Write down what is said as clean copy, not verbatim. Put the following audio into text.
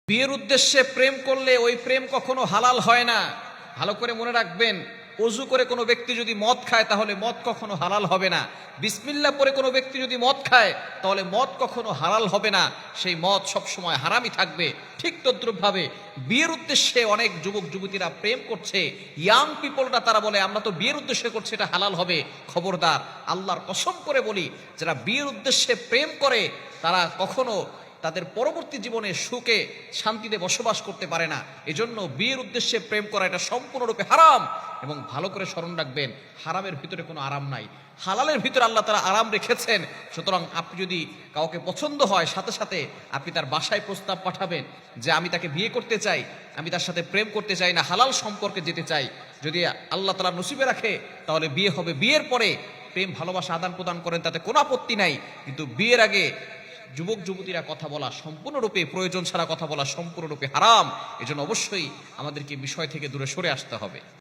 বিয়ের উদ্দেশ্যে প্রেম করলে ওই প্রেম কখনো হালাল হয় না। ভালো করে মনে রাখবেন, ওযু করে কোনো ব্যক্তি যদি মদ খায় তাহলে মদ কখনো হালাল হবে না। বিসমিল্লাহ পরে কোনো ব্যক্তি যদি মদ খায় তাহলে মদ কখনো হালাল হবে না, সেই মদ সবসময় হারামই থাকবে। ঠিক তদ্রুপভাবে বিয়ের উদ্দেশ্যে অনেক যুবক যুবতীরা প্রেম করছে, ইয়াং পিপলরা তারা বলে আমরা তো বিয়ের উদ্দেশ্যে করছি, এটা হালাল হবে। খবরদার, আল্লাহর কসম করে বলি, যারা বিয়ের উদ্দেশ্যে প্রেম করে তারা কখনো তাদের পরবর্তী জীবনে সুখে শান্তিতে বসবাস করতে পারে না। এজন্য বিয়ের উদ্দেশ্যে প্রেম করা এটা সম্পূর্ণরূপে হারাম। এবং ভালো করে স্মরণ রাখবেন, হারামের ভিতরে কোনো আরাম নাই, হালালের ভিতরে আল্লাহ তাআলা আরাম রেখেছেন। সুতরাং আপনি যদি কাউকে পছন্দ হয়, সাথে সাথে আপনি তার বাসায় প্রস্তাব পাঠাবেন যে আমি তাকে বিয়ে করতে চাই, আমি তার সাথে প্রেম করতে চাই না, হালাল সম্পর্কে যেতে চাই। যদি আল্লাহ তাআলা নসিবে রাখে তাহলে বিয়ে হবে। বিয়ের পরে প্রেম ভালোবাসা আদান প্রদান করেন, তাতে কোনো আপত্তি নাই। কিন্তু বিয়ের আগে যুবক যুবতীরা কথা বলা সম্পূর্ণরূপে, প্রয়োজন ছাড়া কথা বলা সম্পূর্ণরূপে হারাম। এজন্য অবশ্যই আমাদেরকে বিষয় থেকে দূরে সরে আসতে হবে।